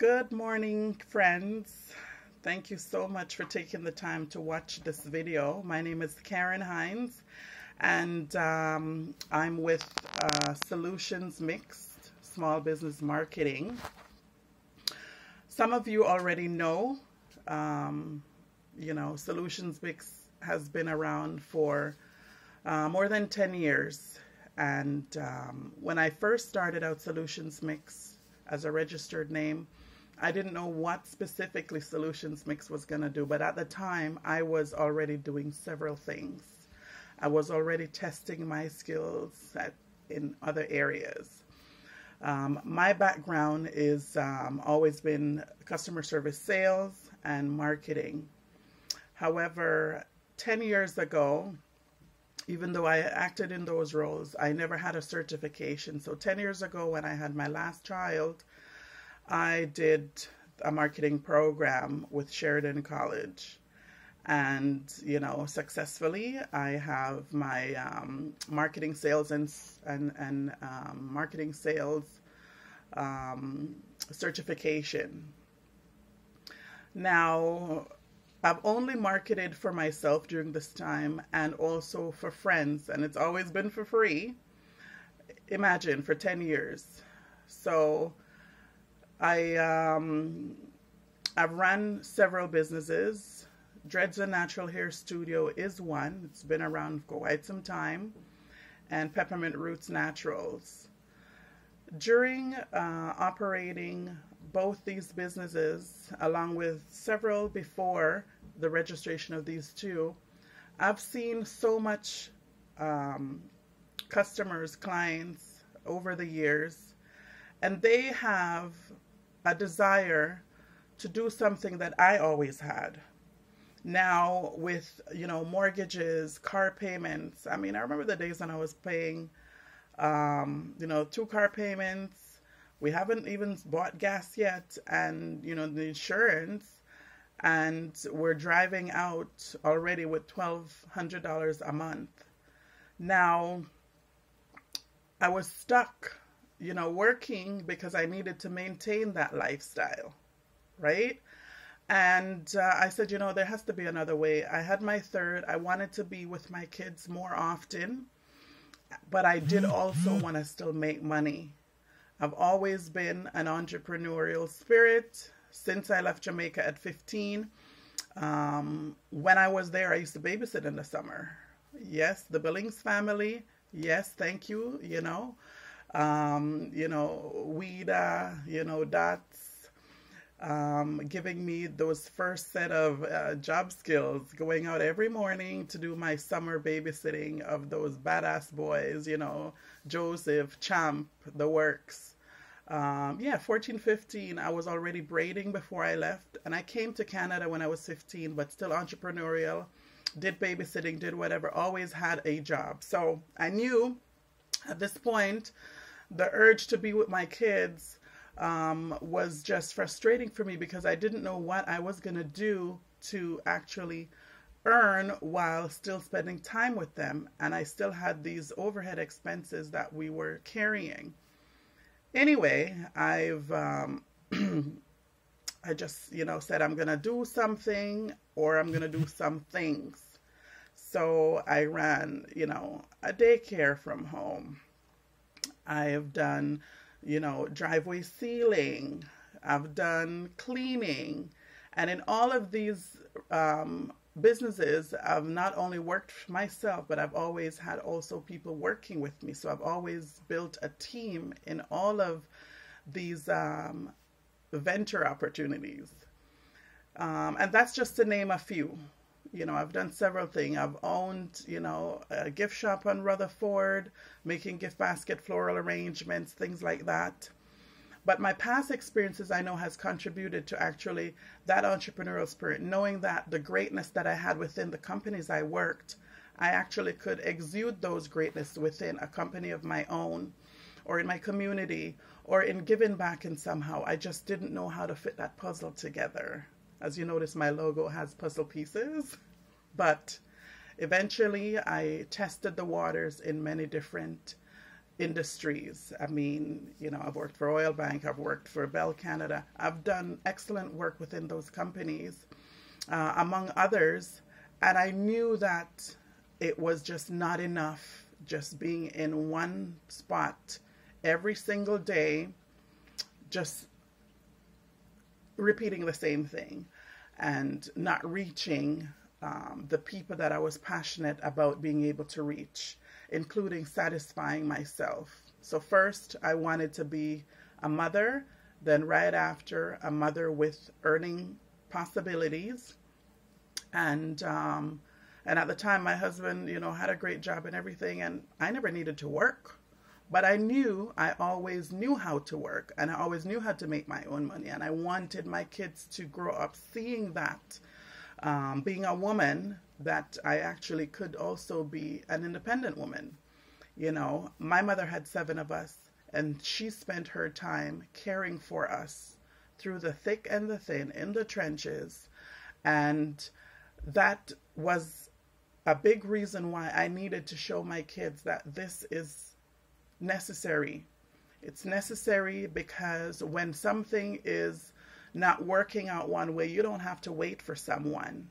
Good morning, friends. Thank you so much for taking the time to watch this video. My name is Karen Hines, and I'm with Solutions Mixed Small Business Marketing. Some of you already know, Solutions Mixed has been around for more than 10 years. And when I first started out Solutions Mix as a registered name, I didn't know what specifically Solutions Mix was going to do, but at the time I was already doing several things. I was already testing my skills in other areas. My background is always been customer service sales and marketing. However, 10 years ago, even though I acted in those roles, I never had a certification. So 10 years ago, when I had my last child, I did a marketing program with Sheridan College. And, successfully, I have my marketing sales and marketing sales certification. Now, I've only marketed for myself during this time and also for friends, and it's always been for free. Imagine, for 10 years. So I've run several businesses. Dreads and Natural Hair Studio is one. It's been around for quite some time. And Peppermint Roots Naturals. During operating both these businesses, along with several before the registration of these two, I've seen so much customers, clients over the years, and they have a desire to do something that I always had. Now with, mortgages, car payments. I mean, I remember the days when I was paying, 2 car payments. We haven't even bought gas yet, and, the insurance, and we're driving out already with $1,200 a month. Now, I was stuck, working because I needed to maintain that lifestyle, right? And I said, there has to be another way. I had my third. I wanted to be with my kids more often, but I did also want to still make money. I've always been an entrepreneurial spirit since I left Jamaica at 15. When I was there, I used to babysit in the summer. Yes, the Billings family. Yes, thank you. Weeda, Dots, giving me those first set of job skills, going out every morning to do my summer babysitting of those badass boys, Joseph, Champ, the works. 14, 15, I was already braiding before I left, and I came to Canada when I was 15, but still entrepreneurial, did babysitting, did whatever, always had a job. So I knew at this point the urge to be with my kids was just frustrating for me because I didn't know what I was going to do to actually earn while still spending time with them. And I still had these overhead expenses that we were carrying. Anyway, I just, said I'm going to do something, or I'm going to do some things. So I ran, a daycare from home. I have done, driveway sealing. I've done cleaning. And in all of these businesses, I've not only worked for myself, but I've always had also people working with me. So I've always built a team in all of these venture opportunities. And that's just to name a few. I've done several things. I've owned, a gift shop on Rutherford, making gift basket floral arrangements, things like that. But my past experiences, I know, has contributed to actually that entrepreneurial spirit, knowing that the greatness that I had within the companies I worked, I actually could exude those greatness within a company of my own, or in my community, or in giving back in somehow. I just didn't know how to fit that puzzle together. As you notice, my logo has puzzle pieces, but eventually I tested the waters in many different industries. I mean, I've worked for Oil Bank, I've worked for Bell Canada. I've done excellent work within those companies, among others. And I knew that it was just not enough just being in one spot every single day, just repeating the same thing and not reaching the people that I was passionate about being able to reach, including satisfying myself. So first, I wanted to be a mother, then right after, a mother with earning possibilities. And at the time, my husband, had a great job and everything, and I never needed to work. But I always knew how to work, and I always knew how to make my own money. And I wanted my kids to grow up seeing that, being a woman, that I actually could also be an independent woman. My mother had 7 of us, and she spent her time caring for us through the thick and the thin, in the trenches. And that was a big reason why I needed to show my kids that this is necessary. It's necessary because when something is not working out one way, you don't have to wait for someone.